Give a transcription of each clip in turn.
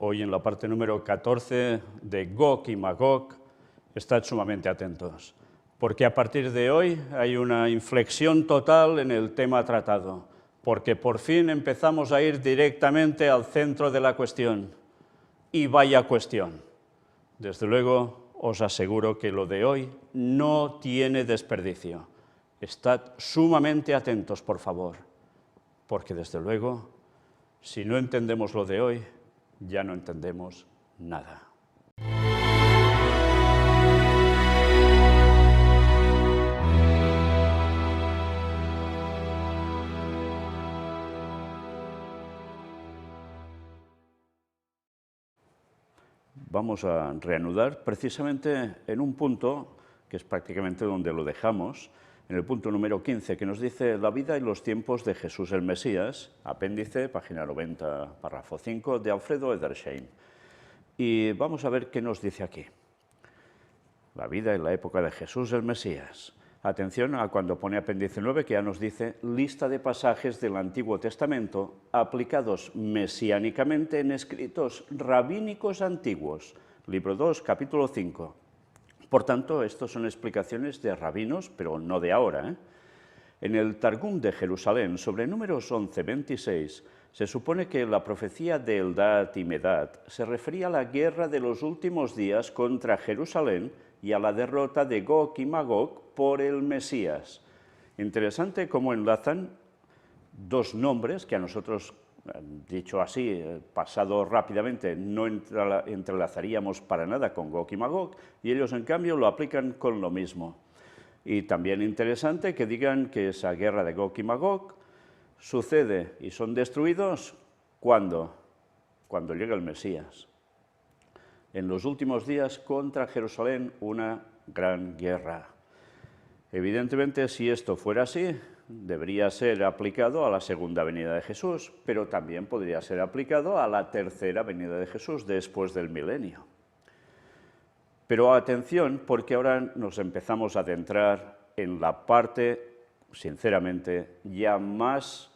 hoy en la parte número 14 de Gog y Magog. Estad sumamente atentos, porque a partir de hoy hay una inflexión total en el tema tratado, porque por fin empezamos a ir directamente al centro de la cuestión. Y vaya cuestión. Desde luego, os aseguro que lo de hoy no tiene desperdicio. Estad sumamente atentos, por favor, porque desde luego, si no entendemos lo de hoy, ya no entendemos nada. Vamos a reanudar precisamente en un punto que es prácticamente donde lo dejamos, en el punto número 15, que nos dice la vida y los tiempos de Jesús el Mesías, apéndice, página 90, párrafo 5, de Alfredo Edersheim. Y vamos a ver qué nos dice aquí. La vida y la época de Jesús el Mesías. Atención a cuando pone apéndice 9, que ya nos dice lista de pasajes del Antiguo Testamento aplicados mesiánicamente en escritos rabínicos antiguos. Libro 2, capítulo 5. Por tanto, estos son explicaciones de rabinos, pero no de ahora. En el Targum de Jerusalén, sobre Números 11:26, se supone que la profecía de Eldad y Medad se refería a la guerra de los últimos días contra Jerusalén y a la derrota de Gog y Magog por el Mesías. Interesante cómo enlazan dos nombres que a nosotros, dicho así, pasado rápidamente, no entrelazaríamos para nada con Gog y Magog, y ellos en cambio lo aplican con lo mismo. Y también interesante que digan que esa guerra de Gog y Magog sucede y son destruidos cuando llega el Mesías. En los últimos días contra Jerusalén una gran guerra. Evidentemente, si esto fuera así, debería ser aplicado a la segunda venida de Jesús, pero también podría ser aplicado a la tercera venida de Jesús después del milenio. Pero atención, porque ahora nos empezamos a adentrar en la parte, sinceramente, ya más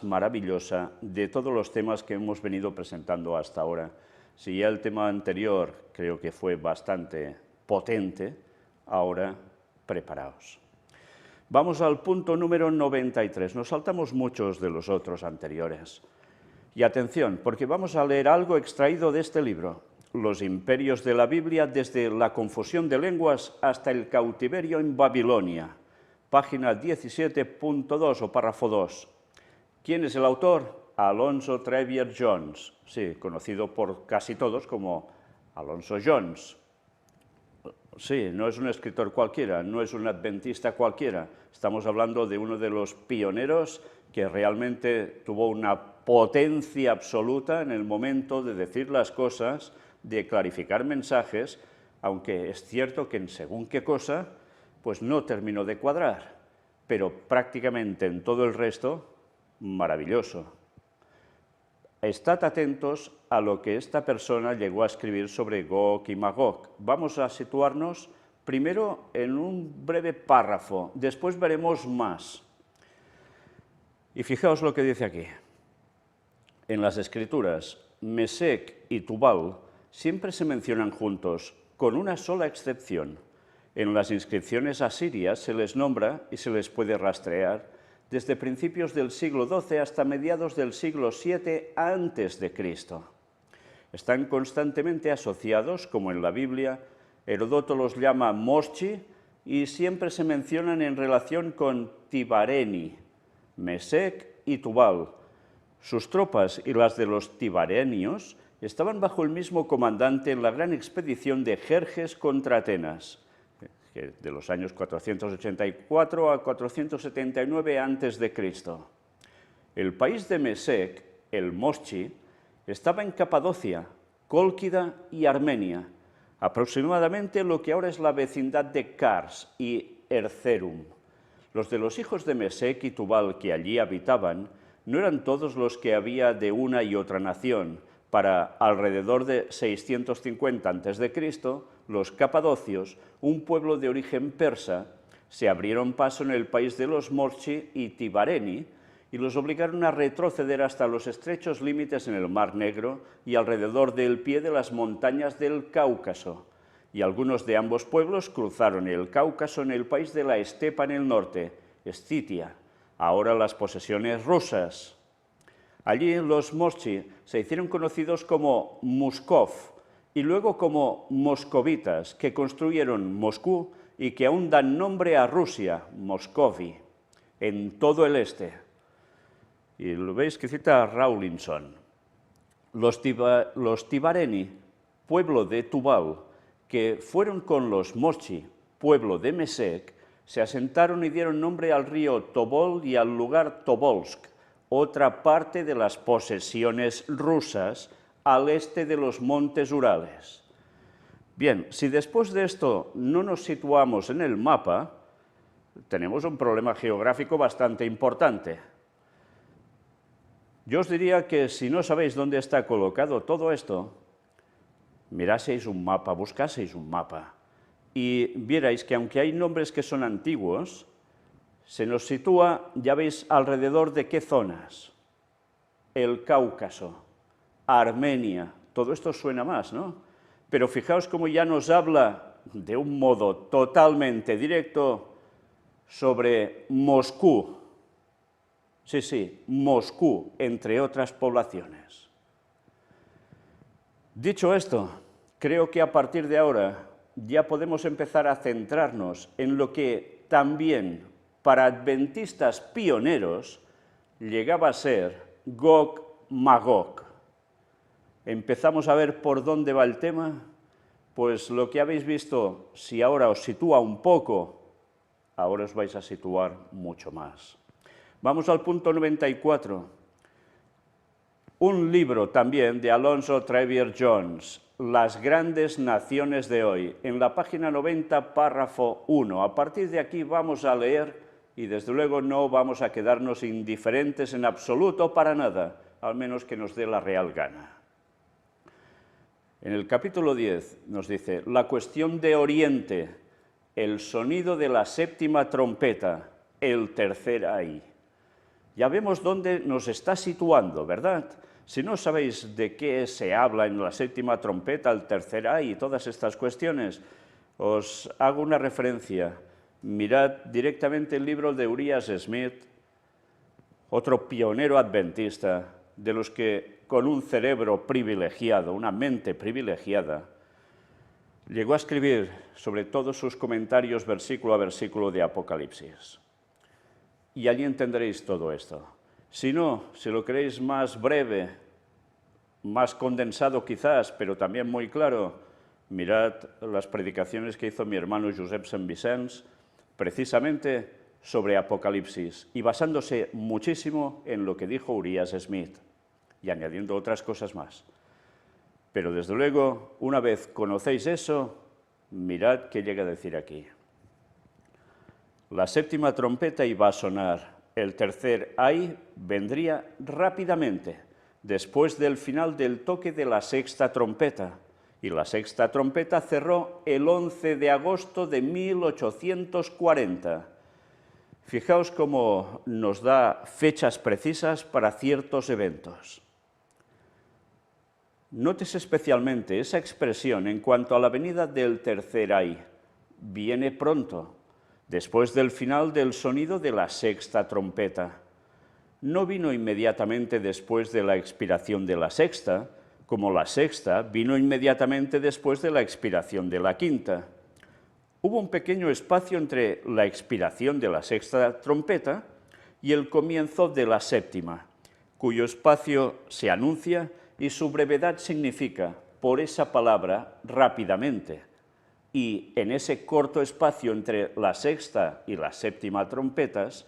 maravillosa de todos los temas que hemos venido presentando hasta ahora. Si ya el tema anterior creo que fue bastante potente, ahora preparaos. Vamos al punto número 93. Nos saltamos muchos de los otros anteriores. Y atención, porque vamos a leer algo extraído de este libro. Los imperios de la Biblia desde la confusión de lenguas hasta el cautiverio en Babilonia. Página 17.2 o párrafo 2. ¿Quién es el autor? Alonzo Trevier Jones, sí, conocido por casi todos como Alonzo Jones. Sí, no es un escritor cualquiera, no es un adventista cualquiera. Estamos hablando de uno de los pioneros que realmente tuvo una potencia absoluta en el momento de decir las cosas, de clarificar mensajes, aunque es cierto que en según qué cosa, pues no terminó de cuadrar, pero prácticamente en todo el resto, maravilloso. Estad atentos a lo que esta persona llegó a escribir sobre Gog y Magog. Vamos a situarnos primero en un breve párrafo, después veremos más. Y fijaos lo que dice aquí. En las Escrituras, Mesec y Tubal siempre se mencionan juntos, con una sola excepción. En las inscripciones asirias se les nombra y se les puede rastrear desde principios del siglo XII hasta mediados del siglo VII a.C. Están constantemente asociados, como en la Biblia, Heródoto los llama Moschi, y siempre se mencionan en relación con Tibareni, Mesec y Tubal. Sus tropas y las de los tibarenios estaban bajo el mismo comandante en la gran expedición de Jerjes contra Atenas, de los años 484 a 479 a.C. El país de Mesec, el Moschi, estaba en Capadocia, Cólquida y Armenia, aproximadamente lo que ahora es la vecindad de Kars y Erzerum. Los de los hijos de Mesec y Tubal que allí habitaban no eran todos los que había de una y otra nación. Para alrededor de 650 a.C., los capadocios, un pueblo de origen persa, se abrieron paso en el país de los Moschi y Tibareni y los obligaron a retroceder hasta los estrechos límites en el Mar Negro y alrededor del pie de las montañas del Cáucaso. Y algunos de ambos pueblos cruzaron el Cáucaso en el país de la estepa en el norte, Escitia, ahora las posesiones rusas. Allí los moschí se hicieron conocidos como Muskov y luego como moscovitas, que construyeron Moscú y que aún dan nombre a Rusia, Moscovy, en todo el este. Y lo veis que cita Rawlinson. Los Tibareni, pueblo de Tubal, que fueron con los moschí, pueblo de Mesec, se asentaron y dieron nombre al río Tobol y al lugar Tobolsk, otra parte de las posesiones rusas al este de los montes Urales. Bien, si después de esto no nos situamos en el mapa, tenemos un problema geográfico bastante importante. Yo os diría que si no sabéis dónde está colocado todo esto, miraseis un mapa, buscaseis un mapa, y vierais que aunque hay nombres que son antiguos, se nos sitúa, ya veis, alrededor de qué zonas. El Cáucaso, Armenia, todo esto suena más, ¿no? Pero fijaos cómo ya nos habla de un modo totalmente directo sobre Moscú. Sí, Moscú, entre otras poblaciones. Dicho esto, creo que a partir de ahora ya podemos empezar a centrarnos en lo que también para adventistas pioneros llegaba a ser Gog-Magog. ¿Empezamos a ver por dónde va el tema? Pues lo que habéis visto, si ahora os sitúa un poco, ahora os vais a situar mucho más. Vamos al punto 94. Un libro también de Alonzo Trevier Jones, Las grandes naciones de hoy, en la página 90, párrafo 1. A partir de aquí vamos a leer y desde luego no vamos a quedarnos indiferentes en absoluto para nada, al menos que nos dé la real gana. En el capítulo 10 nos dice, la cuestión de Oriente, el sonido de la séptima trompeta, el tercer ay. Ya vemos dónde nos está situando, ¿verdad? Si no sabéis de qué se habla en la séptima trompeta, el tercer ay y todas estas cuestiones, os hago una referencia. Mirad directamente el libro de Urias Smith, otro pionero adventista, de los que con un cerebro privilegiado, una mente privilegiada, llegó a escribir sobre todos sus comentarios versículo a versículo de Apocalipsis. Y allí entenderéis todo esto. Si no, si lo queréis más breve, más condensado quizás, pero también muy claro, mirad las predicaciones que hizo mi hermano Josep Sant Vicenç, precisamente sobre Apocalipsis, y basándose muchísimo en lo que dijo Urias Smith, y añadiendo otras cosas más. Pero desde luego, una vez conocéis eso, mirad qué llega a decir aquí. La séptima trompeta iba a sonar, el tercer ay vendría rápidamente, después del final del toque de la sexta trompeta, y la sexta trompeta cerró el 11 de agosto de 1840. Fijaos cómo nos da fechas precisas para ciertos eventos. Nótese especialmente esa expresión en cuanto a la venida del tercer ay. Viene pronto, después del final del sonido de la sexta trompeta. No vino inmediatamente después de la expiración de la sexta, como la sexta vino inmediatamente después de la expiración de la quinta. Hubo un pequeño espacio entre la expiración de la sexta trompeta y el comienzo de la séptima, cuyo espacio se anuncia y su brevedad significa, por esa palabra, rápidamente. Y en ese corto espacio entre la sexta y la séptima trompetas,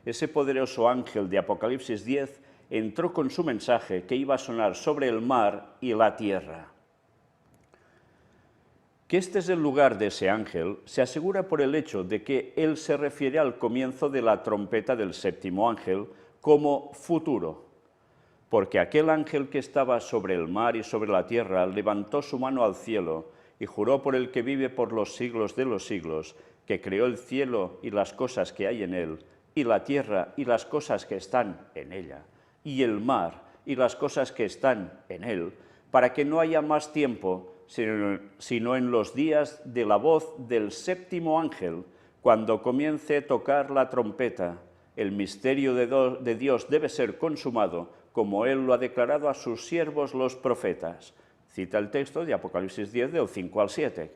ese poderoso ángel de Apocalipsis 10 entró con su mensaje que iba a sonar sobre el mar y la tierra. Que este es el lugar de ese ángel se asegura por el hecho de que él se refiere al comienzo de la trompeta del séptimo ángel como futuro, porque aquel ángel que estaba sobre el mar y sobre la tierra levantó su mano al cielo y juró por el que vive por los siglos de los siglos, que creó el cielo y las cosas que hay en él, y la tierra y las cosas que están en ella, y el mar y las cosas que están en él, para que no haya más tiempo, sino en los días de la voz del séptimo ángel, cuando comience a tocar la trompeta. El misterio de Dios debe ser consumado, como Él lo ha declarado a sus siervos los profetas. Cita el texto de Apocalipsis 10, del 5 al 7.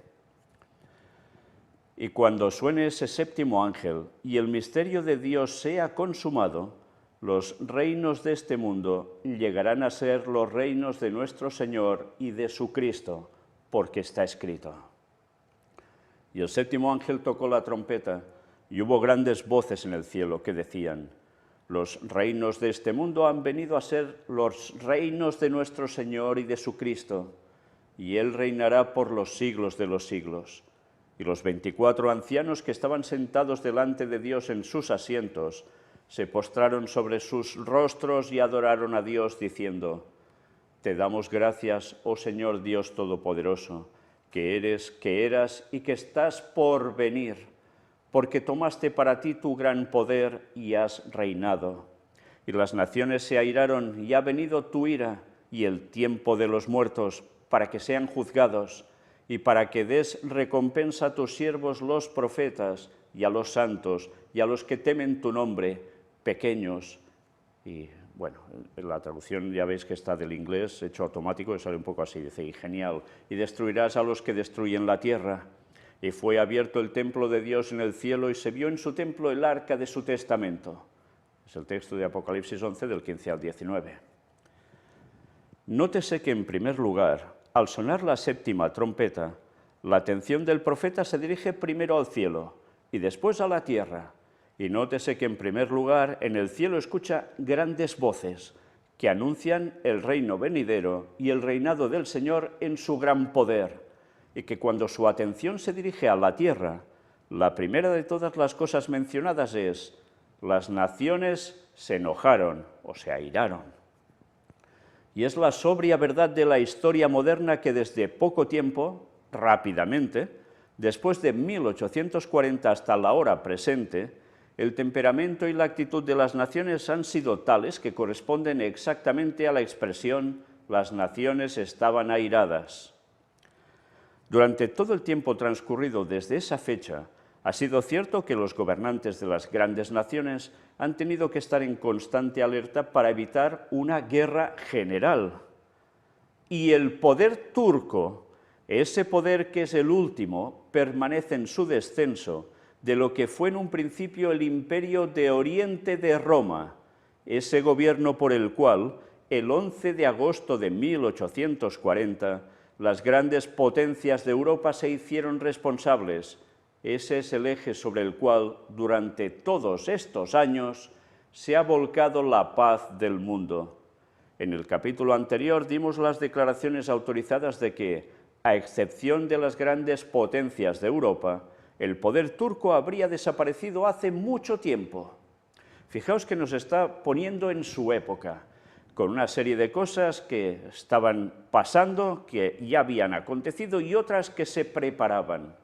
Y cuando suene ese séptimo ángel y el misterio de Dios sea consumado, los reinos de este mundo llegarán a ser los reinos de nuestro Señor y de su Cristo, porque está escrito. Y el séptimo ángel tocó la trompeta, y hubo grandes voces en el cielo que decían: los reinos de este mundo han venido a ser los reinos de nuestro Señor y de su Cristo, y Él reinará por los siglos de los siglos. Y los 24 ancianos que estaban sentados delante de Dios en sus asientos se postraron sobre sus rostros y adoraron a Dios, diciendo: Te damos gracias, oh Señor Dios Todopoderoso, que eres, que eras y que estás por venir, porque tomaste para ti tu gran poder y has reinado. Y las naciones se airaron, y ha venido tu ira y el tiempo de los muertos, para que sean juzgados, y para que des recompensa a tus siervos los profetas, y a los santos, y a los que temen tu nombre, pequeños. Y bueno, la traducción ya veis que está del inglés, hecho automático, y sale un poco así, dice: y genial. Y destruirás a los que destruyen la tierra. Y fue abierto el templo de Dios en el cielo, y se vio en su templo el arca de su testamento. Es el texto de Apocalipsis 11, del 15 al 19. Nótese que, en primer lugar, al sonar la séptima trompeta, la atención del profeta se dirige primero al cielo y después a la tierra. Y nótese que, en primer lugar, en el cielo escucha grandes voces que anuncian el reino venidero y el reinado del Señor en su gran poder, y que cuando su atención se dirige a la tierra, la primera de todas las cosas mencionadas es: las naciones se enojaron o se airaron. Y es la sobria verdad de la historia moderna que desde poco tiempo, rápidamente, después de 1840 hasta la hora presente, el temperamento y la actitud de las naciones han sido tales que corresponden exactamente a la expresión «las naciones estaban airadas». Durante todo el tiempo transcurrido desde esa fecha, ha sido cierto que los gobernantes de las grandes naciones han tenido que estar en constante alerta para evitar una guerra general. Y el poder turco, ese poder que es el último, permanece en su descenso de lo que fue en un principio el Imperio de Oriente de Roma, ese gobierno por el cual, el 11 de agosto de 1840, las grandes potencias de Europa se hicieron responsables. Ese es el eje sobre el cual, durante todos estos años, se ha volcado la paz del mundo. En el capítulo anterior dimos las declaraciones autorizadas de que, a excepción de las grandes potencias de Europa, el poder turco habría desaparecido hace mucho tiempo. Fijaos que nos está poniendo en su época, con una serie de cosas que estaban pasando, que ya habían acontecido, y otras que se preparaban.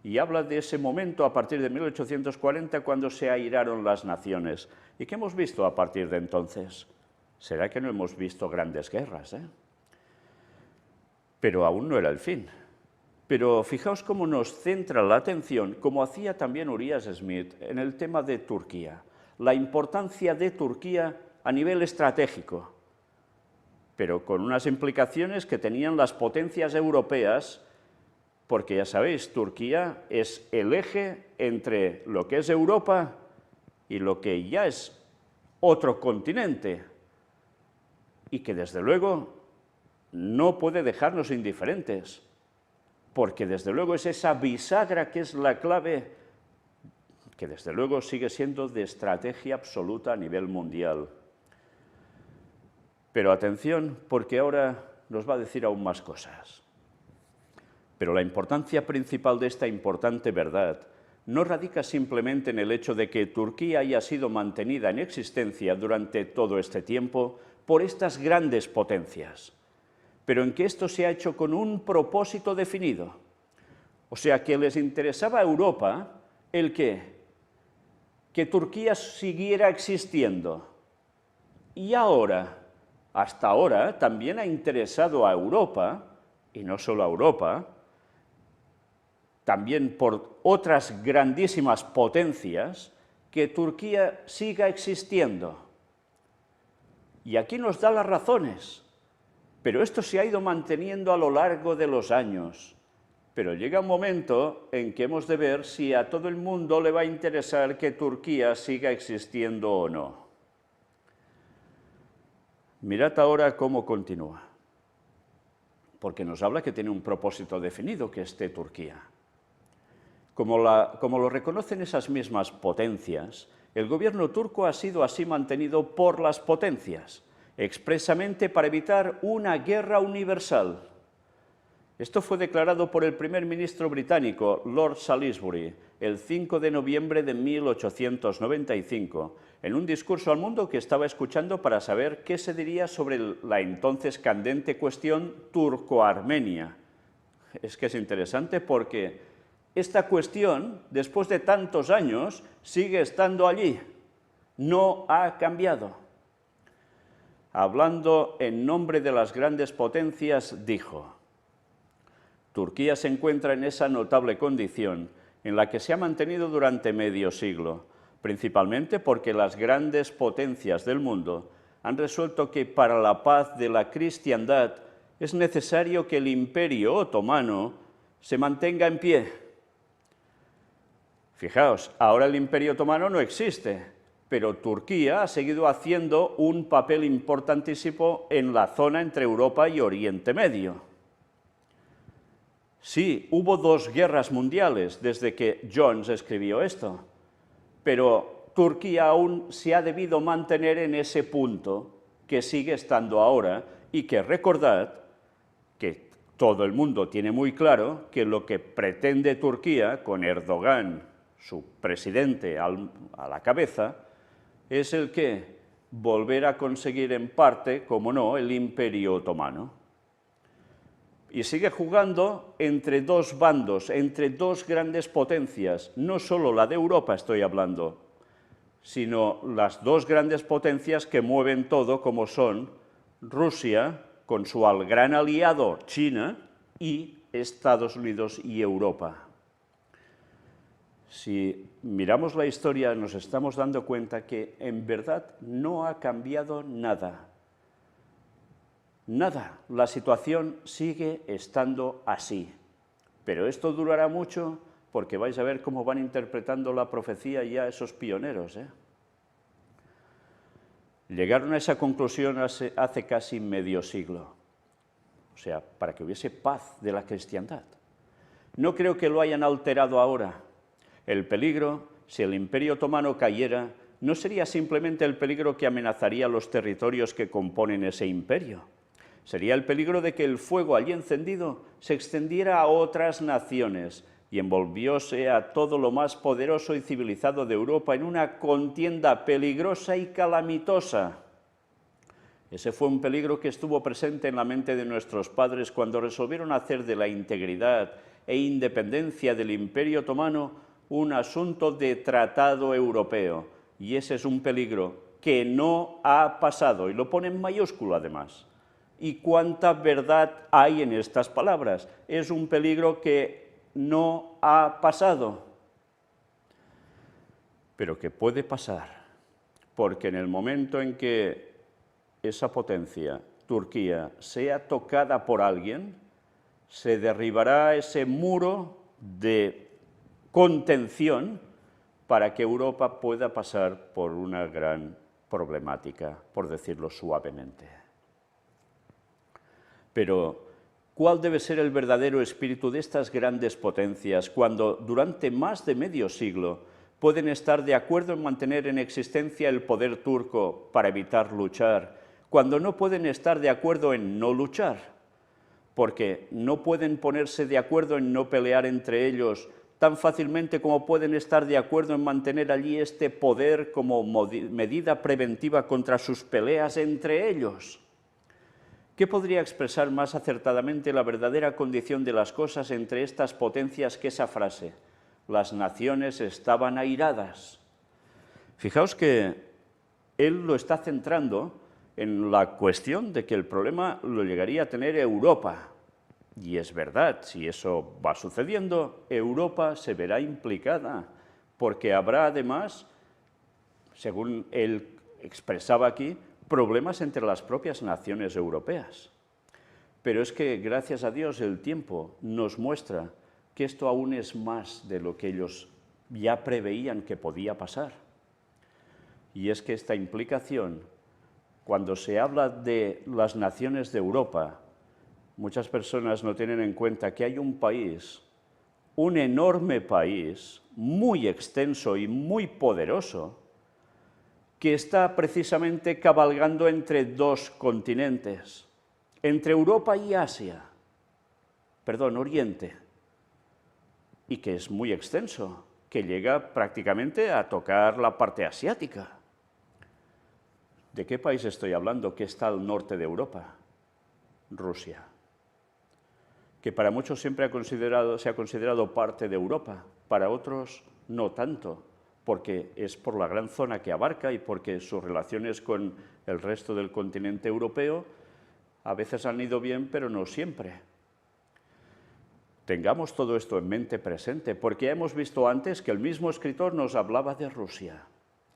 Y habla de ese momento a partir de 1840, cuando se airaron las naciones. ¿Y qué hemos visto a partir de entonces? ¿Será que no hemos visto grandes guerras? Pero aún no era el fin. Pero fijaos cómo nos centra la atención, como hacía también Uriah Smith, en el tema de Turquía. La importancia de Turquía a nivel estratégico, pero con unas implicaciones que tenían las potencias europeas, porque ya sabéis, Turquía es el eje entre lo que es Europa y lo que ya es otro continente, y que desde luego no puede dejarnos indiferentes, porque desde luego es esa bisagra que es la clave, que desde luego sigue siendo de estrategia absoluta a nivel mundial. Pero atención, porque ahora nos va a decir aún más cosas. Pero la importancia principal de esta importante verdad no radica simplemente en el hecho de que Turquía haya sido mantenida en existencia durante todo este tiempo por estas grandes potencias, pero en que esto se ha hecho con un propósito definido. O sea, que les interesaba a Europa el qué, que Turquía siguiera existiendo. Y ahora, hasta ahora, también ha interesado a Europa, y no solo a Europa, también por otras grandísimas potencias, que Turquía siga existiendo. Y aquí nos da las razones, pero esto se ha ido manteniendo a lo largo de los años. Pero llega un momento en que hemos de ver si a todo el mundo le va a interesar que Turquía siga existiendo o no. Mirad ahora cómo continúa, porque nos habla que tiene un propósito definido, que esté Turquía. Como lo reconocen esas mismas potencias, el gobierno turco ha sido así mantenido por las potencias, expresamente para evitar una guerra universal. Esto fue declarado por el primer ministro británico, Lord Salisbury, el 5 de noviembre de 1895, en un discurso al mundo que estaba escuchando para saber qué se diría sobre la entonces candente cuestión turco-armenia. Es que es interesante porque esta cuestión, después de tantos años, sigue estando allí, no ha cambiado. Hablando en nombre de las grandes potencias, dijo: Turquía se encuentra en esa notable condición en la que se ha mantenido durante medio siglo, principalmente porque las grandes potencias del mundo han resuelto que para la paz de la cristiandad es necesario que el Imperio Otomano se mantenga en pie. Fijaos, ahora el Imperio Otomano no existe, pero Turquía ha seguido haciendo un papel importantísimo en la zona entre Europa y Oriente Medio. Sí, hubo 2 guerras mundiales desde que Jones escribió esto, pero Turquía aún se ha debido mantener en ese punto que sigue estando ahora y que recordad que todo el mundo tiene muy claro que lo que pretende Turquía con Erdogan, su presidente a la cabeza, es el que volver a conseguir en parte, como no, el Imperio Otomano. Y sigue jugando entre 2 bandos, entre 2 grandes potencias, no solo la de Europa estoy hablando, sino las 2 grandes potencias que mueven todo, como son Rusia, con su gran aliado China, y Estados Unidos y Europa. Si miramos la historia, nos estamos dando cuenta que en verdad no ha cambiado nada. Nada, la situación sigue estando así. Pero esto durará mucho porque vais a ver cómo van interpretando la profecía ya esos pioneros. Llegaron a esa conclusión hace casi medio siglo. O sea, para que hubiese paz de la cristiandad. No creo que lo hayan alterado ahora. El peligro, si el Imperio Otomano cayera, no sería simplemente el peligro que amenazaría los territorios que componen ese imperio. Sería el peligro de que el fuego allí encendido se extendiera a otras naciones y envolviose a todo lo más poderoso y civilizado de Europa en una contienda peligrosa y calamitosa. Ese fue un peligro que estuvo presente en la mente de nuestros padres cuando resolvieron hacer de la integridad e independencia del Imperio Otomano un asunto de tratado europeo. Y ese es un peligro que no ha pasado, y lo pone en mayúsculo además. ¿Y cuánta verdad hay en estas palabras? Es un peligro que no ha pasado, pero que puede pasar, porque en el momento en que esa potencia, Turquía, sea tocada por alguien, se derribará ese muro de contención para que Europa pueda pasar por una gran problemática, por decirlo suavemente. Pero, ¿cuál debe ser el verdadero espíritu de estas grandes potencias cuando, durante más de medio siglo, pueden estar de acuerdo en mantener en existencia el poder turco para evitar luchar, cuando no pueden estar de acuerdo en no luchar? Porque no pueden ponerse de acuerdo en no pelear entre ellos tan fácilmente como pueden estar de acuerdo en mantener allí este poder como medida preventiva contra sus peleas entre ellos. ¿Qué podría expresar más acertadamente la verdadera condición de las cosas entre estas potencias que esa frase? Las naciones estaban airadas. Fijaos que él lo está centrando en la cuestión de que el problema lo llegaría a tener Europa. Y es verdad, si eso va sucediendo, Europa se verá implicada, porque habrá además, según él expresaba aquí, problemas entre las propias naciones europeas. Pero es que, gracias a Dios, el tiempo nos muestra que esto aún es más de lo que ellos ya preveían que podía pasar. Y es que esta implicación, cuando se habla de las naciones de Europa, muchas personas no tienen en cuenta que hay un país, un enorme país, muy extenso y muy poderoso, que está precisamente cabalgando entre dos continentes, entre Europa y Asia, perdón, Oriente, y que es muy extenso, que llega prácticamente a tocar la parte asiática. ¿De qué país estoy hablando que está al norte de Europa? Rusia, que para muchos siempre se ha considerado parte de Europa, para otros no tanto, porque es por la gran zona que abarca y porque sus relaciones con el resto del continente europeo a veces han ido bien, pero no siempre. Tengamos todo esto en mente presente, porque ya hemos visto antes que el mismo escritor nos hablaba de Rusia,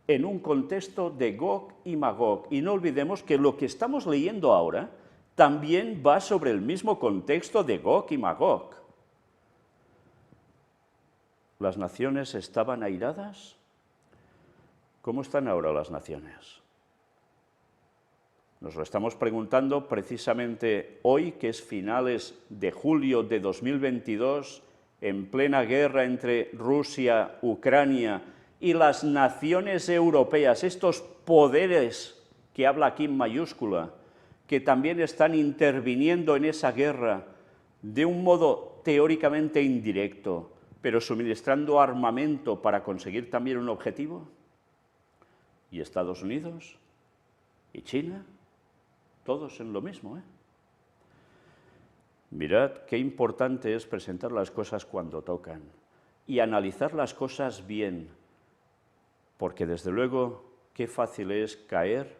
en un contexto de Gog y Magog, y no olvidemos que lo que estamos leyendo ahora también va sobre el mismo contexto de Gog y Magog. ¿Las naciones estaban airadas? ¿Cómo están ahora las naciones? Nos lo estamos preguntando precisamente hoy, que es finales de julio de 2022, en plena guerra entre Rusia, Ucrania y las naciones europeas, estos poderes que habla aquí en mayúscula, que también están interviniendo en esa guerra de un modo teóricamente indirecto, pero suministrando armamento para conseguir también un objetivo. ¿Y Estados Unidos? ¿Y China? Todos en lo mismo, ¿eh? Mirad qué importante es presentar las cosas cuando tocan y analizar las cosas bien, porque desde luego qué fácil es caer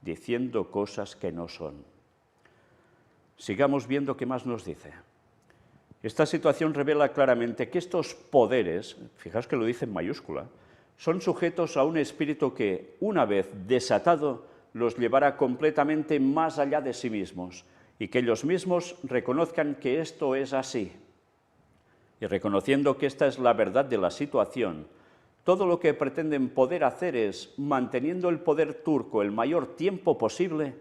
diciendo cosas que no son. Sigamos viendo qué más nos dice. Esta situación revela claramente que estos poderes, fijaos que lo dice en mayúscula, son sujetos a un espíritu que, una vez desatado, los llevará completamente más allá de sí mismos y que ellos mismos reconozcan que esto es así. Y reconociendo que esta es la verdad de la situación, todo lo que pretenden poder hacer es, manteniendo el poder turco el mayor tiempo posible,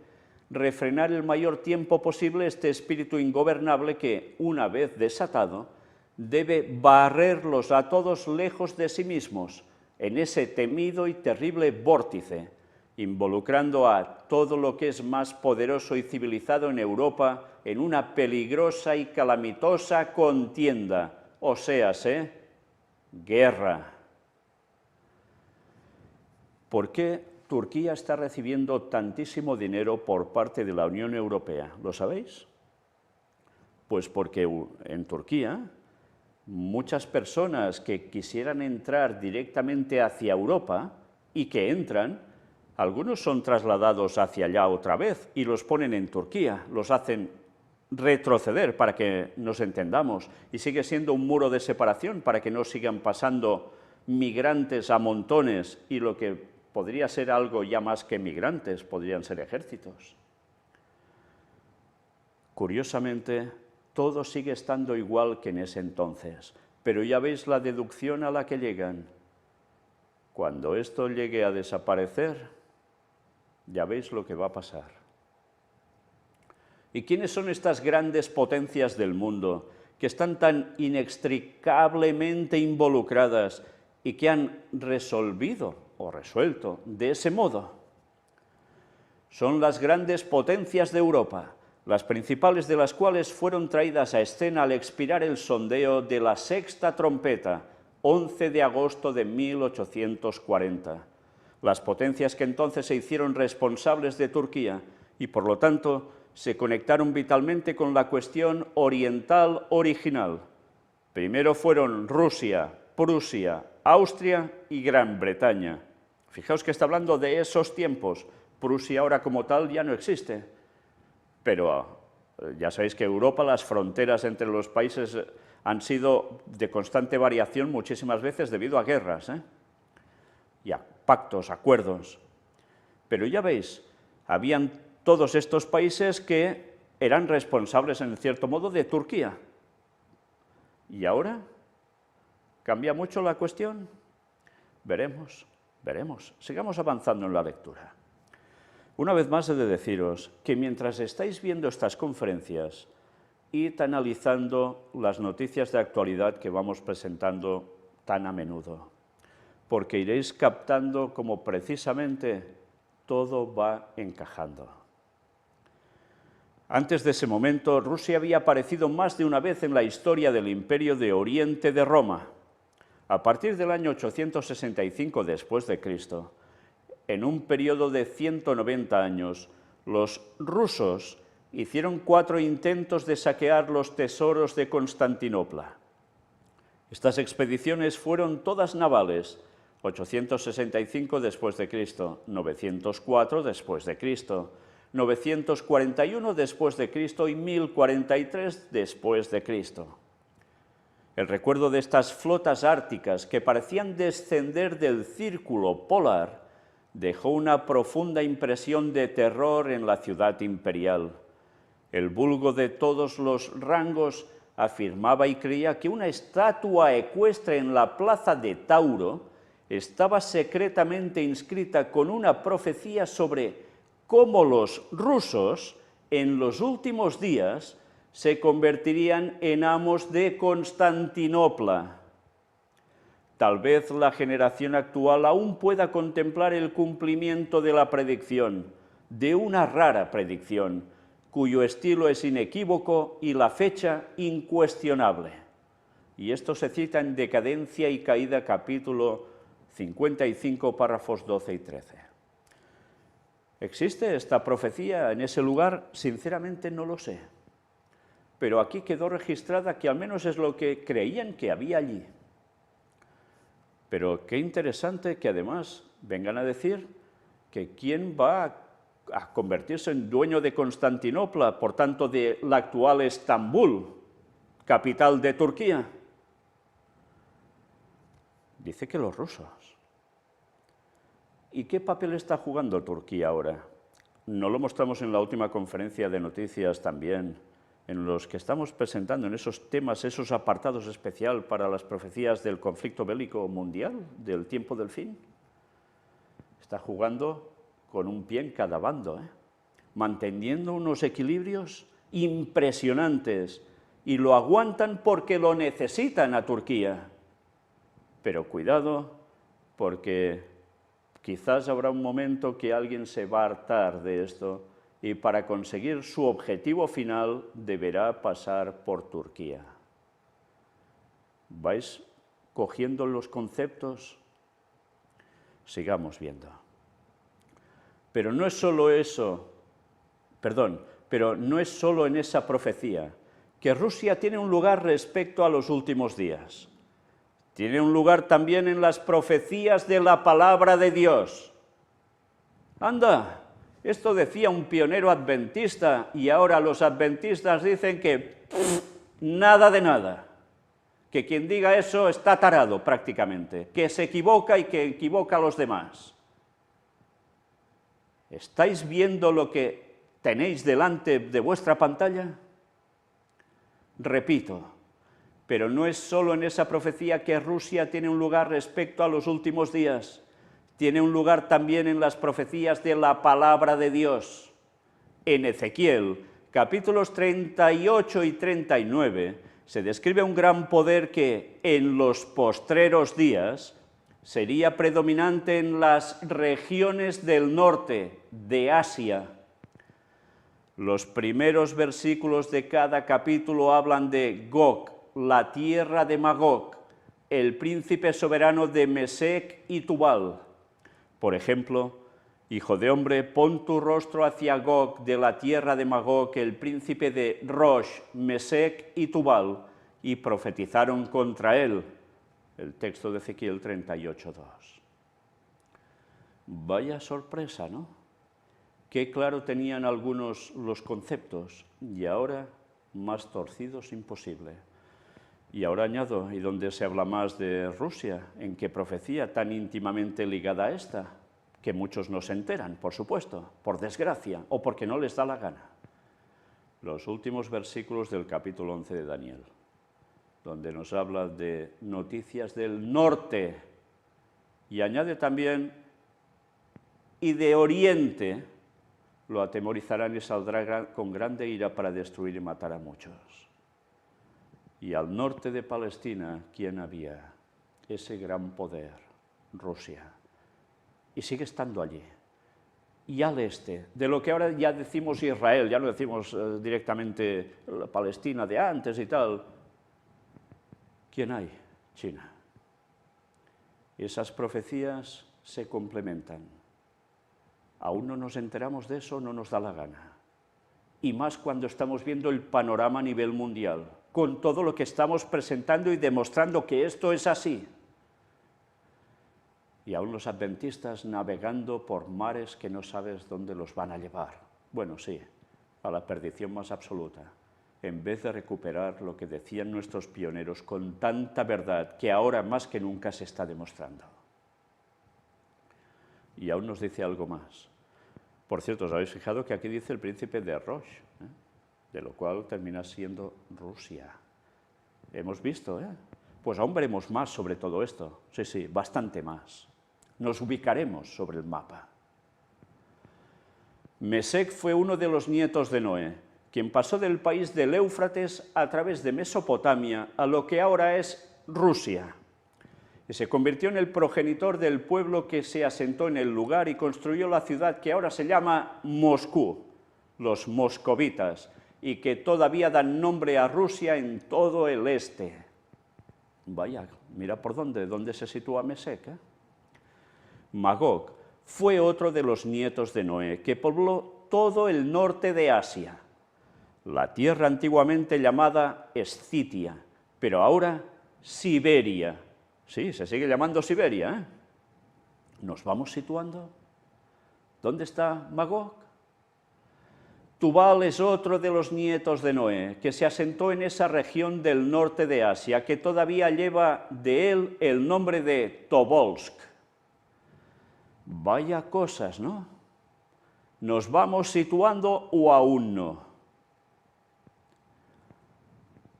refrenar el mayor tiempo posible este espíritu ingobernable que, una vez desatado, debe barrerlos a todos lejos de sí mismos, en ese temido y terrible vórtice, involucrando a todo lo que es más poderoso y civilizado en Europa en una peligrosa y calamitosa contienda, o sea, guerra. ¿Por qué Turquía está recibiendo tantísimo dinero por parte de la Unión Europea? ¿Lo sabéis? Pues porque en Turquía muchas personas que quisieran entrar directamente hacia Europa y que entran, algunos son trasladados hacia allá otra vez y los ponen en Turquía, los hacen retroceder para que nos entendamos y sigue siendo un muro de separación para que no sigan pasando migrantes a montones y lo que podría ser algo ya más que migrantes, podrían ser ejércitos. Curiosamente, todo sigue estando igual que en ese entonces, pero ya veis la deducción a la que llegan. Cuando esto llegue a desaparecer, ya veis lo que va a pasar. ¿Y quiénes son estas grandes potencias del mundo que están tan inextricablemente involucradas y que han resolvido o resuelto de ese modo? Son las grandes potencias de Europa, las principales de las cuales fueron traídas a escena al expirar el sondeo de la sexta trompeta, 11 de agosto de 1840. Las potencias que entonces se hicieron responsables de Turquía y, por lo tanto, se conectaron vitalmente con la cuestión oriental original. Primero fueron Rusia, Prusia, Austria y Gran Bretaña. Fijaos que está hablando de esos tiempos. Prusia ahora como tal ya no existe, pero ya sabéis que Europa, las fronteras entre los países han sido de constante variación muchísimas veces debido a guerras, y a pactos, acuerdos. Pero ya veis, habían todos estos países que eran responsables, en cierto modo, de Turquía. ¿Y ahora? ¿Cambia mucho la cuestión? Veremos, veremos. Sigamos avanzando en la lectura. Una vez más he de deciros que mientras estáis viendo estas conferencias, id analizando las noticias de actualidad que vamos presentando tan a menudo, porque iréis captando cómo precisamente todo va encajando. Antes de ese momento, Rusia había aparecido más de una vez en la historia del Imperio de Oriente de Roma. A partir del año 865 después de Cristo, en un periodo de 190 años, los rusos hicieron 4 intentos de saquear los tesoros de Constantinopla. Estas expediciones fueron todas navales, 865 después de Cristo, 904 después de Cristo, 941 después de Cristo y 1043 después de Cristo. El recuerdo de estas flotas árticas que parecían descender del círculo polar dejó una profunda impresión de terror en la ciudad imperial. El vulgo de todos los rangos afirmaba y creía que una estatua ecuestre en la plaza de Tauro estaba secretamente inscrita con una profecía sobre cómo los rusos, en los últimos días, se convertirían en amos de Constantinopla. Tal vez la generación actual aún pueda contemplar el cumplimiento de la predicción, de una rara predicción, cuyo estilo es inequívoco y la fecha incuestionable. Y esto se cita en Decadencia y Caída, capítulo 55, párrafos 12 y 13. ¿Existe esta profecía en ese lugar? Sinceramente no lo sé. Pero aquí quedó registrada que al menos es lo que creían que había allí. Pero qué interesante que además vengan a decir que quién va a convertirse en dueño de Constantinopla, por tanto de la actual Estambul, capital de Turquía. Dice que los rusos. ¿Y qué papel está jugando Turquía ahora? ¿No lo mostramos en la última conferencia de noticias también, en los que estamos presentando en esos temas, esos apartados especial para las profecías del conflicto bélico mundial, del tiempo del fin? Está jugando con un pie en cada bando, manteniendo unos equilibrios impresionantes, y lo aguantan porque lo necesitan a Turquía. Pero cuidado, porque quizás habrá un momento que alguien se va a hartar de esto, y para conseguir su objetivo final deberá pasar por Turquía. ¿Vais cogiendo los conceptos? Sigamos viendo. Pero no es solo eso, pero no es solo en esa profecía, que Rusia tiene un lugar respecto a los últimos días. Tiene un lugar también en las profecías de la palabra de Dios. ¡Anda! Esto decía un pionero adventista y ahora los adventistas dicen que nada de nada, que quien diga eso está tarado prácticamente, que se equivoca y que equivoca a los demás. ¿Estáis viendo lo que tenéis delante de vuestra pantalla? Repito, pero no es solo en esa profecía que Rusia tiene un lugar respecto a los últimos días. Tiene un lugar también en las profecías de la palabra de Dios. En Ezequiel, capítulos 38 y 39, se describe un gran poder que en los postreros días sería predominante en las regiones del norte de Asia. Los primeros versículos de cada capítulo hablan de Gog, la tierra de Magog, el príncipe soberano de Mesec y Tubal. Por ejemplo, hijo de hombre, pon tu rostro hacia Gog de la tierra de Magog, el príncipe de Rosh, Mesec y Tubal, y profetizaron contra él. El texto de Ezequiel 38:2. Vaya sorpresa, ¿no? Qué claro tenían algunos los conceptos y ahora más torcidos imposible. Y ahora añado, ¿y dónde se habla más de Rusia? ¿En qué profecía tan íntimamente ligada a esta? Que muchos no se enteran, por supuesto, por desgracia, o porque no les da la gana. Los últimos versículos del capítulo 11 de Daniel, donde nos habla de noticias del norte, y añade también, y de oriente, lo atemorizarán y saldrá con grande ira para destruir y matar a muchos. Y al norte de Palestina, ¿quién había? Ese gran poder, Rusia. Y sigue estando allí. Y al este, de lo que ahora ya decimos Israel, ya no decimos directamente la Palestina de antes y tal. ¿Quién hay? China. Esas profecías se complementan. Aún no nos enteramos de eso, no nos da la gana. Y más cuando estamos viendo el panorama a nivel mundial, con todo lo que estamos presentando y demostrando que esto es así. Y aún los adventistas navegando por mares que no sabes dónde los van a llevar. Bueno, sí, a la perdición más absoluta, en vez de recuperar lo que decían nuestros pioneros con tanta verdad que ahora más que nunca se está demostrando. Y aún nos dice algo más. Por cierto, ¿os habéis fijado que aquí dice el príncipe de Rosh? De lo cual termina siendo Rusia. Hemos visto, pues aún veremos más sobre todo esto. Sí, sí, bastante más. Nos ubicaremos sobre el mapa. Mesec fue uno de los nietos de Noé, quien pasó del país del Éufrates a través de Mesopotamia a lo que ahora es Rusia. Y se convirtió en el progenitor del pueblo que se asentó en el lugar y construyó la ciudad que ahora se llama Moscú, los moscovitas, y que todavía dan nombre a Rusia en todo el este. Vaya, mira por dónde se sitúa Mesec, Magog fue otro de los nietos de Noé, que pobló todo el norte de Asia, la tierra antiguamente llamada Escitia, pero ahora Siberia. Sí, se sigue llamando Siberia, ¿Nos vamos situando? ¿Dónde está Magog? Tubal es otro de los nietos de Noé, que se asentó en esa región del norte de Asia, que todavía lleva de él el nombre de Tobolsk. Vaya cosas, ¿no? ¿Nos vamos situando o aún no?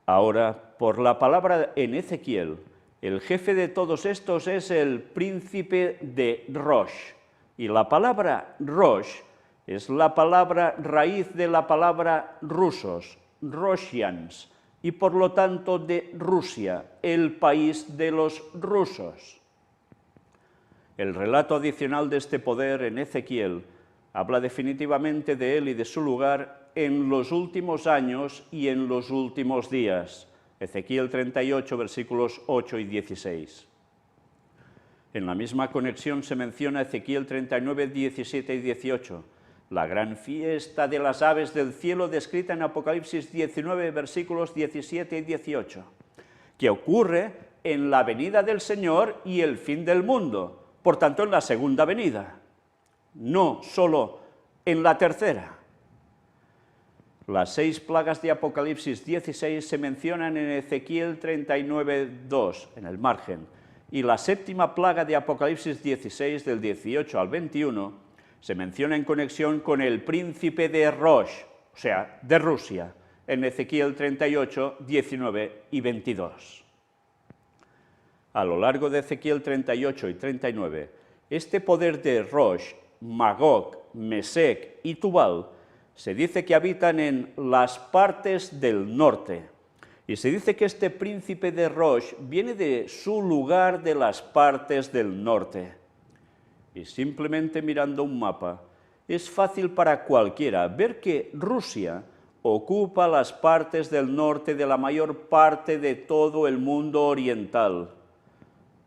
Ahora, por la palabra en Ezequiel, el jefe de todos estos es el príncipe de Rosh. Y la palabra Rosh es la palabra raíz de la palabra rusos, Roshians, y por lo tanto de Rusia, el país de los rusos. El relato adicional de este poder en Ezequiel habla definitivamente de él y de su lugar en los últimos años y en los últimos días. Ezequiel 38, versículos 8 y 16. En la misma conexión se menciona Ezequiel 39, 17 y 18, la gran fiesta de las aves del cielo descrita en Apocalipsis 19, versículos 17 y 18, que ocurre en la venida del Señor y el fin del mundo, por tanto en la segunda venida, no solo en la tercera. Las 6 plagas de Apocalipsis 16 se mencionan en Ezequiel 39, 2, en el margen, y la 7ª plaga de Apocalipsis 16, del 18 al 21, se menciona en conexión con el príncipe de Rosh, o sea, de Rusia, en Ezequiel 38, 19 y 22. A lo largo de Ezequiel 38 y 39, este poder de Rosh, Magog, Mesec y Tubal se dice que habitan en las partes del norte. Y se dice que este príncipe de Rosh viene de su lugar de las partes del norte. Y simplemente mirando un mapa, es fácil para cualquiera ver que Rusia ocupa las partes del norte de la mayor parte de todo el mundo oriental.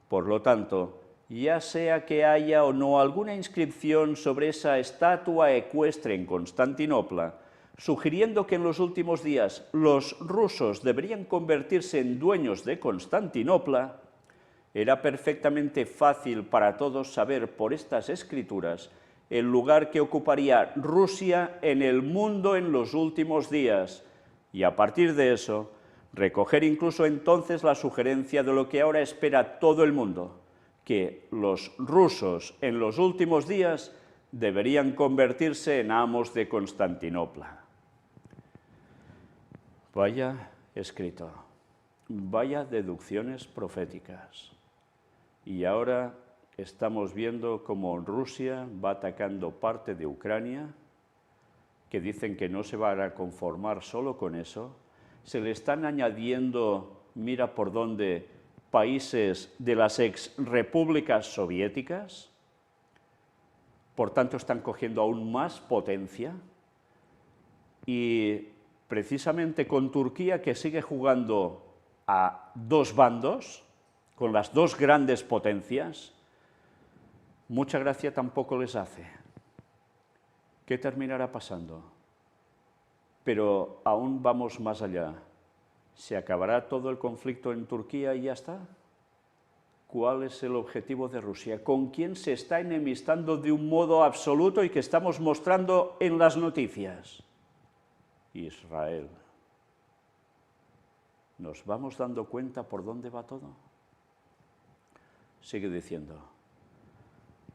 Por lo tanto, ya sea que haya o no alguna inscripción sobre esa estatua ecuestre en Constantinopla, sugiriendo que en los últimos días los rusos deberían convertirse en dueños de Constantinopla, era perfectamente fácil para todos saber por estas escrituras el lugar que ocuparía Rusia en el mundo en los últimos días, y a partir de eso, recoger incluso entonces la sugerencia de lo que ahora espera todo el mundo, que los rusos en los últimos días deberían convertirse en amos de Constantinopla. Vaya escrito, vaya deducciones proféticas. Y ahora estamos viendo cómo Rusia va atacando parte de Ucrania, que dicen que no se van a conformar solo con eso. Se le están añadiendo, mira por dónde, países de las exrepúblicas soviéticas. Por tanto, están cogiendo aún más potencia. Y precisamente con Turquía, que sigue jugando a dos bandos, con las dos grandes potencias, mucha gracia tampoco les hace. ¿Qué terminará pasando? Pero aún vamos más allá. ¿Se acabará todo el conflicto en Turquía y ya está? ¿Cuál es el objetivo de Rusia? ¿Con quién se está enemistando de un modo absoluto y que estamos mostrando en las noticias? Israel. ¿Nos vamos dando cuenta por dónde va todo? Sigue diciendo,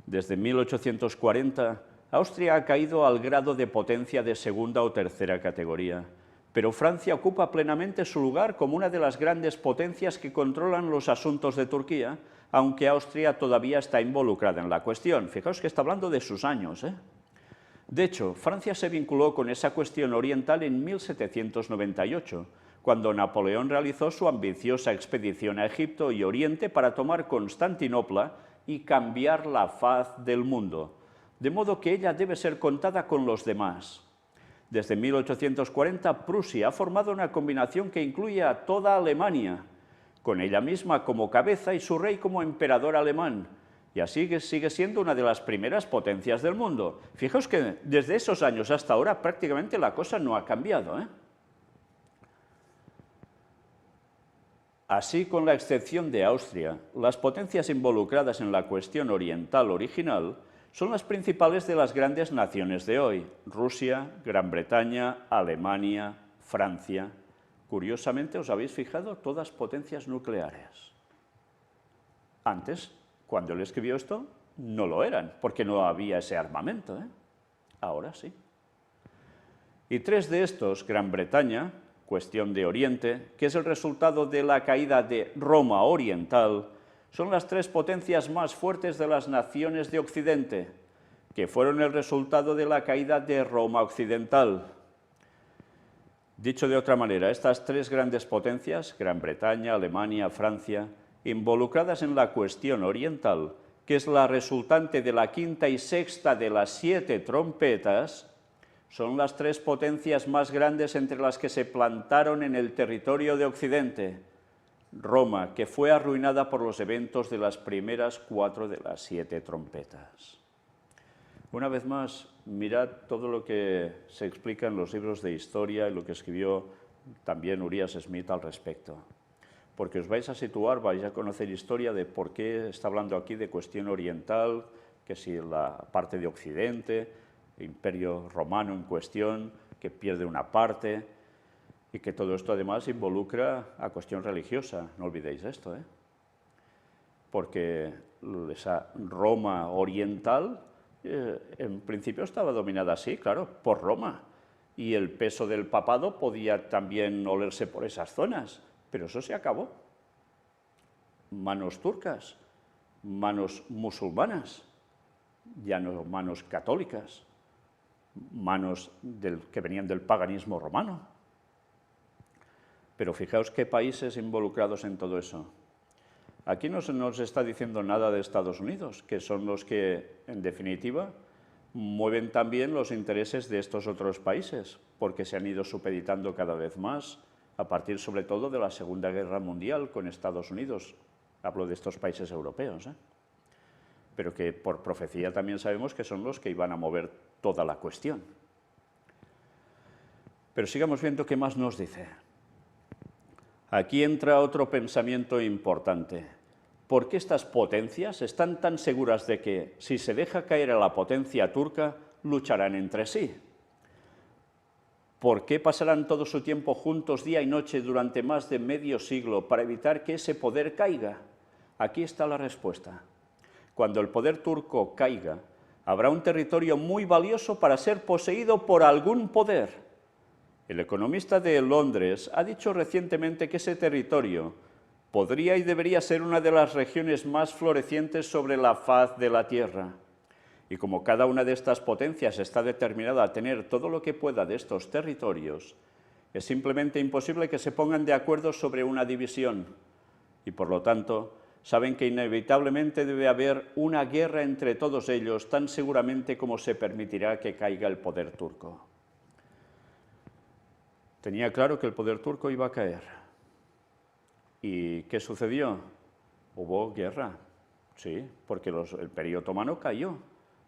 desde 1840, Austria ha caído al grado de potencia de segunda o tercera categoría, pero Francia ocupa plenamente su lugar como una de las grandes potencias que controlan los asuntos de Turquía, aunque Austria todavía está involucrada en la cuestión. Fijaos que está hablando de sus años, ¿eh? De hecho, Francia se vinculó con esa cuestión oriental en 1798, cuando Napoleón realizó su ambiciosa expedición a Egipto y Oriente para tomar Constantinopla y cambiar la faz del mundo, de modo que ella debe ser contada con los demás. Desde 1840, Prusia ha formado una combinación que incluye a toda Alemania, con ella misma como cabeza y su rey como emperador alemán, y así sigue siendo una de las primeras potencias del mundo. Fijaos que desde esos años hasta ahora prácticamente la cosa no ha cambiado, ¿eh? Así, con la excepción de Austria, las potencias involucradas en la cuestión oriental original son las principales de las grandes naciones de hoy: Rusia, Gran Bretaña, Alemania, Francia. Curiosamente, ¿os habéis fijado? Todas potencias nucleares. Antes, cuando él escribió esto, no lo eran, porque no había ese armamento, ¿eh? Ahora sí. Y tres de estos, Gran Bretaña, cuestión de Oriente, que es el resultado de la caída de Roma oriental, son las tres potencias más fuertes de las naciones de Occidente, que fueron el resultado de la caída de Roma occidental. Dicho de otra manera, estas tres grandes potencias, Gran Bretaña, Alemania, Francia, involucradas en la cuestión oriental, que es la resultante de la quinta y sexta de las 7 trompetas, son las tres potencias más grandes entre las que se plantaron en el territorio de Occidente. Roma, que fue arruinada por los eventos de las primeras 4 de las 7 trompetas. Una vez más, mirad todo lo que se explica en los libros de historia y lo que escribió también Urias Smith al respecto. Porque os vais a situar, vais a conocer historia de por qué está hablando aquí de cuestión oriental, que si la parte de Occidente, Imperio Romano en cuestión, que pierde una parte, y que todo esto además involucra a cuestión religiosa, no olvidéis esto, ¿eh? Porque esa Roma oriental en principio estaba dominada así, claro, por Roma, y el peso del papado podía también olerse por esas zonas, pero eso se acabó. Manos turcas, manos musulmanas, ya no manos católicas, manos que venían del paganismo romano. Pero fijaos qué países involucrados en todo eso. Aquí no se nos está diciendo nada de Estados Unidos, que son los que, en definitiva, mueven también los intereses de estos otros países, porque se han ido supeditando cada vez más, a partir sobre todo de la Segunda Guerra Mundial con Estados Unidos. Hablo de estos países europeos, ¿eh? Pero que por profecía también sabemos que son los que iban a mover toda la cuestión. Pero sigamos viendo qué más nos dice. Aquí entra otro pensamiento importante. ¿por qué estas potencias están tan seguras de que, si se deja caer a la potencia turca, lucharán entre sí? ¿Por qué pasarán todo su tiempo juntos día y noche durante más de medio siglo para evitar que ese poder caiga? Aquí está la respuesta. Cuando el poder turco caiga, habrá un territorio muy valioso para ser poseído por algún poder. El economista de Londres ha dicho recientemente que ese territorio podría y debería ser una de las regiones más florecientes sobre la faz de la Tierra. Y como cada una de estas potencias está determinada a tener todo lo que pueda de estos territorios, es simplemente imposible que se pongan de acuerdo sobre una división. Y por lo tanto, saben que inevitablemente debe haber una guerra entre todos ellos, tan seguramente como se permitirá que caiga el poder turco. Tenía claro que el poder turco iba a caer. ¿Y qué sucedió? Hubo guerra, sí, porque el Imperio Otomano cayó.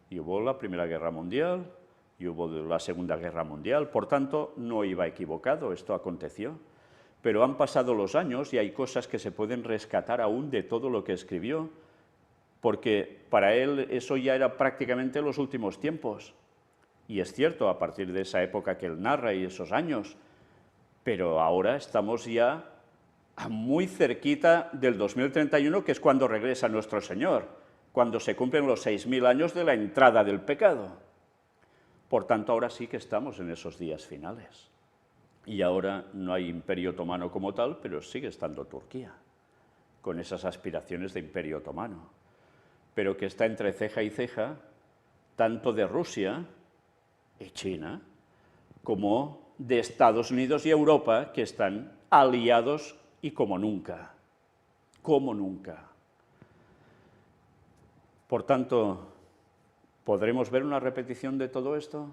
Y hubo la Primera Guerra Mundial, y hubo la Segunda Guerra Mundial, por tanto, no iba equivocado, esto aconteció. Pero han pasado los años y hay cosas que se pueden rescatar aún de todo lo que escribió, porque para él eso ya era prácticamente los últimos tiempos. Y es cierto, a partir de esa época que él narra y esos años, pero ahora estamos ya muy cerquita del 2031, que es cuando regresa nuestro Señor, cuando se cumplen los 6000 años de la entrada del pecado. Por tanto, ahora sí que estamos en esos días finales. Y ahora no hay imperio otomano como tal, pero sigue estando Turquía, con esas aspiraciones de imperio otomano, pero que está entre ceja y ceja, tanto de Rusia y China, como de Estados Unidos y Europa, que están aliados y como nunca, como nunca. Por tanto, ¿podremos ver una repetición de todo esto?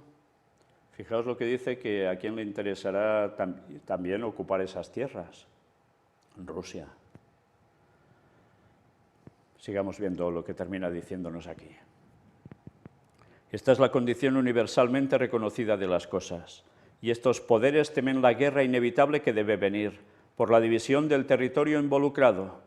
Fijaos lo que dice, que a quién le interesará también ocupar esas tierras. Rusia. Sigamos viendo lo que termina diciéndonos aquí. Esta es la condición universalmente reconocida de las cosas, y estos poderes temen la guerra inevitable que debe venir, por la división del territorio involucrado.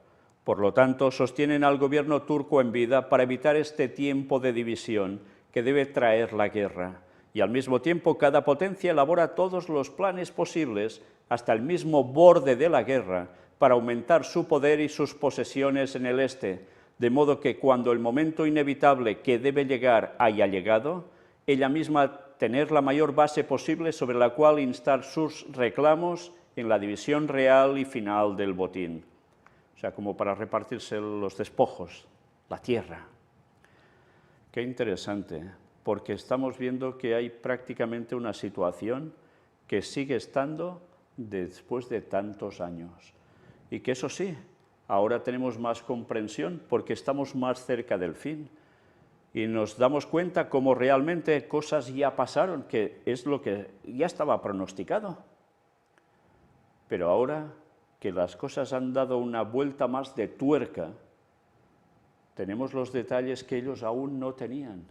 Por lo tanto, sostienen al gobierno turco en vida para evitar este tiempo de división que debe traer la guerra. Y al mismo tiempo, cada potencia elabora todos los planes posibles, hasta el mismo borde de la guerra, para aumentar su poder y sus posesiones en el este, de modo que cuando el momento inevitable que debe llegar haya llegado, ella misma tener la mayor base posible sobre la cual instar sus reclamos en la división real y final del botín. O sea, como para repartirse los despojos, la tierra. Qué interesante, porque estamos viendo que hay prácticamente una situación que sigue estando después de tantos años. Y que eso sí, ahora tenemos más comprensión porque estamos más cerca del fin. Y nos damos cuenta cómo realmente cosas ya pasaron, que es lo que ya estaba pronosticado. Pero ahora que las cosas han dado una vuelta más de tuerca, tenemos los detalles que ellos aún no tenían,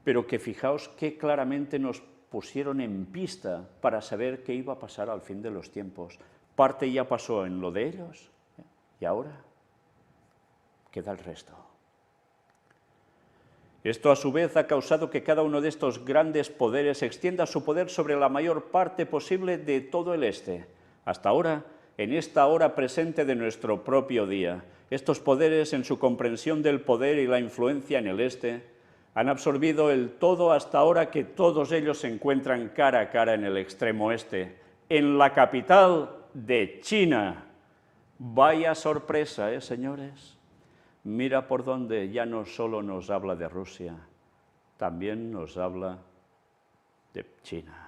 pero que fijaos qué claramente nos pusieron en pista para saber qué iba a pasar al fin de los tiempos. Parte ya pasó en lo de ellos, y ahora queda el resto. Esto a su vez ha causado que cada uno de estos grandes poderes extienda su poder sobre la mayor parte posible de todo el este. Hasta ahora, en esta hora presente de nuestro propio día, estos poderes, en su comprensión del poder y la influencia en el este, han absorbido el todo hasta ahora que todos ellos se encuentran cara a cara en el extremo este, en la capital de China. Vaya sorpresa, señores. Mira por donde ya no solo nos habla de Rusia, también nos habla de China.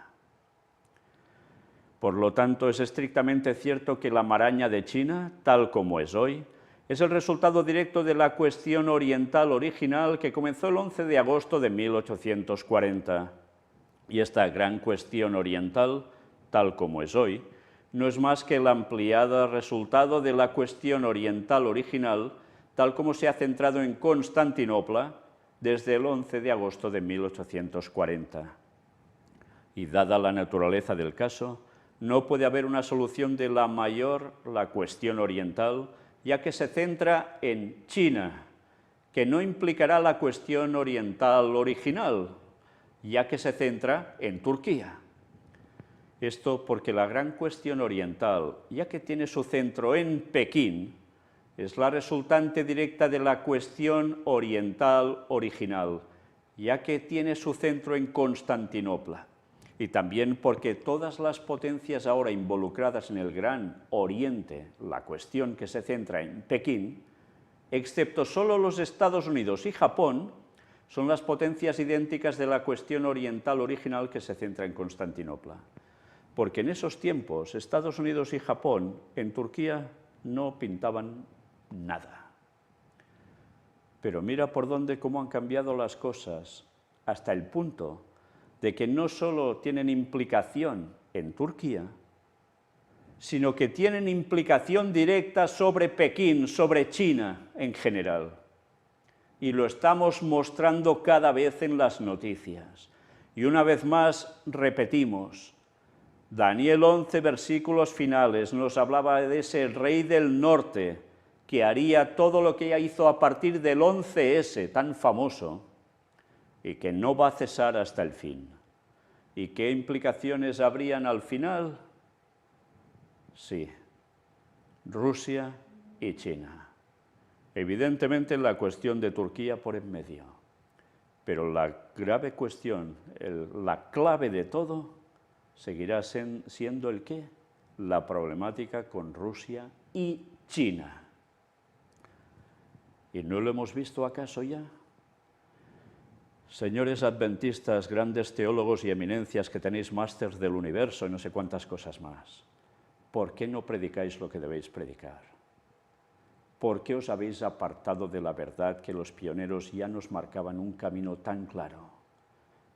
Por lo tanto, es estrictamente cierto que la maraña de China, tal como es hoy, es el resultado directo de la cuestión oriental original que comenzó el 11 de agosto de 1840. Y esta gran cuestión oriental, tal como es hoy, no es más que el ampliado resultado de la cuestión oriental original, tal como se ha centrado en Constantinopla desde el 11 de agosto de 1840. Y dada la naturaleza del caso, no puede haber una solución de la cuestión oriental, ya que se centra en China, que no implicará la cuestión oriental original, ya que se centra en Turquía. Esto porque la gran cuestión oriental, ya que tiene su centro en Pekín, es la resultante directa de la cuestión oriental original, ya que tiene su centro en Constantinopla. Y también porque todas las potencias ahora involucradas en el Gran Oriente, la cuestión que se centra en Pekín, excepto solo los Estados Unidos y Japón, son las potencias idénticas de la cuestión oriental original que se centra en Constantinopla. Porque en esos tiempos, Estados Unidos y Japón, en Turquía, no pintaban nada. Pero mira por dónde, cómo han cambiado las cosas, hasta el punto de que no solo tienen implicación en Turquía, sino que tienen implicación directa sobre Pekín, sobre China en general. Y lo estamos mostrando cada vez en las noticias. Y una vez más repetimos, Daniel 11, versículos finales, nos hablaba de ese rey del norte que haría todo lo que ya hizo a partir del 11S, tan famoso, y que no va a cesar hasta el fin. ¿Y qué implicaciones habrían al final? Sí, Rusia y China. Evidentemente la cuestión de Turquía por en medio, pero la grave cuestión, la clave de todo, seguirá siendo el qué, la problemática con Rusia y China. ¿Y no lo hemos visto acaso ya? Señores adventistas, grandes teólogos y eminencias que tenéis másters del universo y no sé cuántas cosas más, ¿por qué no predicáis lo que debéis predicar? ¿Por qué os habéis apartado de la verdad que los pioneros ya nos marcaban un camino tan claro?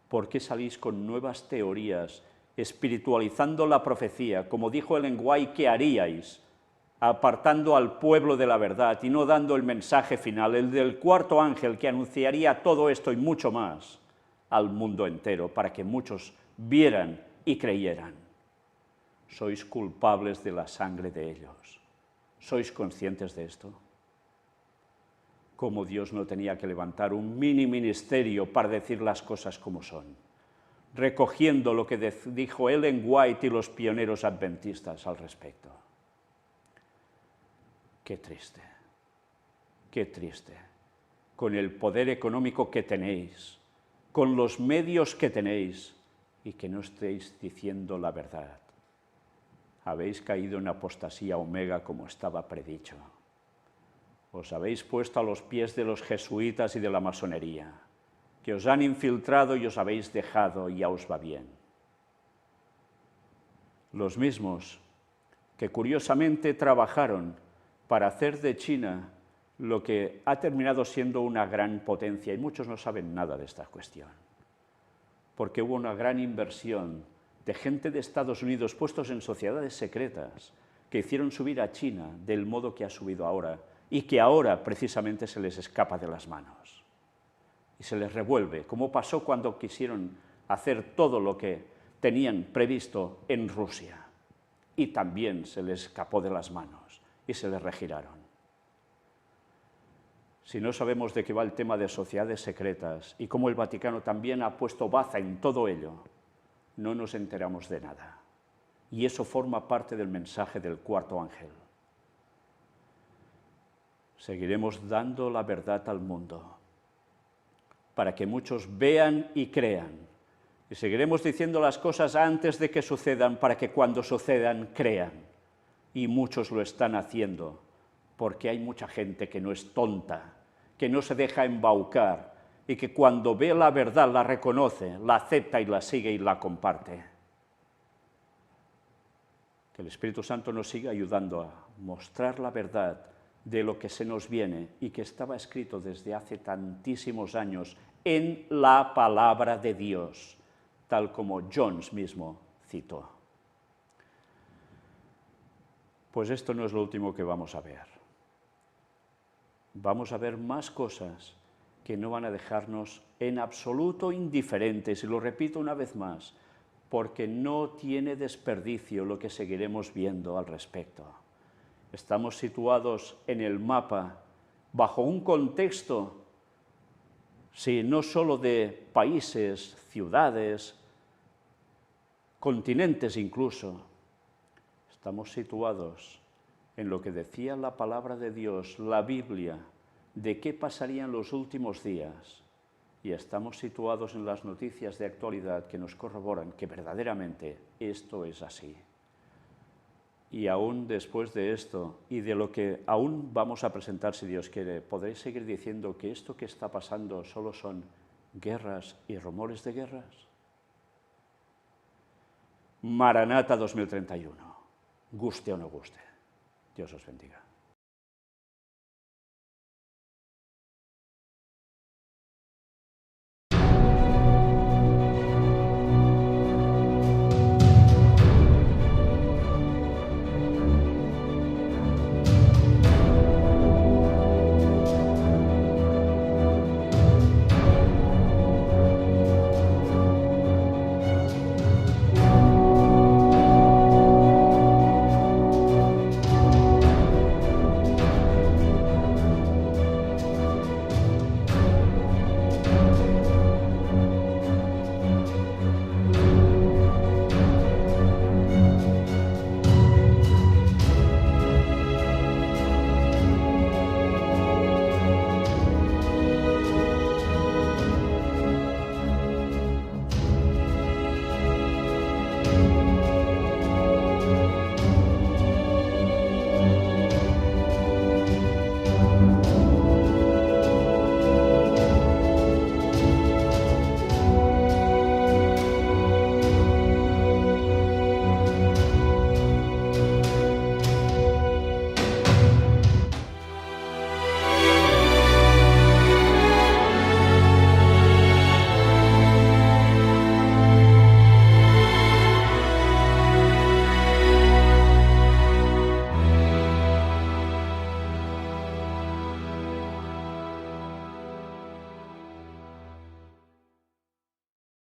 ¿Por qué salís con nuevas teorías, espiritualizando la profecía, como dijo Ellen White que haríais, apartando al pueblo de la verdad y no dando el mensaje final, el del cuarto ángel que anunciaría todo esto y mucho más al mundo entero, para que muchos vieran y creyeran? Sois culpables de la sangre de ellos. ¿Sois conscientes de esto? ¿Cómo Dios no tenía que levantar un mini ministerio para decir las cosas como son? Recogiendo lo que dijo Ellen White y los pioneros adventistas al respecto. Qué triste, con el poder económico que tenéis, con los medios que tenéis, y que no estéis diciendo la verdad. Habéis caído en apostasía omega como estaba predicho. Os habéis puesto a los pies de los jesuitas y de la masonería, que os han infiltrado y os habéis dejado y ya os va bien. Los mismos que curiosamente trabajaron para hacer de China lo que ha terminado siendo una gran potencia, y muchos no saben nada de esta cuestión, porque hubo una gran inversión de gente de Estados Unidos puestos en sociedades secretas que hicieron subir a China del modo que ha subido ahora, y que ahora precisamente se les escapa de las manos y se les revuelve, como pasó cuando quisieron hacer todo lo que tenían previsto en Rusia, y también se les escapó de las manos y se les regiraron. Si no sabemos de qué va el tema de sociedades secretas y cómo el Vaticano también ha puesto baza en todo ello, no nos enteramos de nada. Y eso forma parte del mensaje del cuarto ángel. Seguiremos dando la verdad al mundo, para que muchos vean y crean. Y seguiremos diciendo las cosas antes de que sucedan, para que cuando sucedan crean. Y muchos lo están haciendo, porque hay mucha gente que no es tonta, que no se deja embaucar, y que cuando ve la verdad la reconoce, la acepta y la sigue y la comparte. Que el Espíritu Santo nos siga ayudando a mostrar la verdad de lo que se nos viene y que estaba escrito desde hace tantísimos años en la palabra de Dios, tal como Jones mismo citó. Pues esto no es lo último que vamos a ver. Vamos a ver más cosas que no van a dejarnos en absoluto indiferentes, y lo repito una vez más, porque no tiene desperdicio lo que seguiremos viendo al respecto. Estamos situados en el mapa bajo un contexto, sí, no solo de países, ciudades, continentes incluso. Estamos situados en lo que decía la palabra de Dios, la Biblia, de qué pasaría en los últimos días. Y estamos situados en las noticias de actualidad que nos corroboran que verdaderamente esto es así. Y aún después de esto y de lo que aún vamos a presentar, si Dios quiere, podréis seguir diciendo que esto que está pasando solo son guerras y rumores de guerras. Maranata 2031, guste o no guste. Dios os bendiga.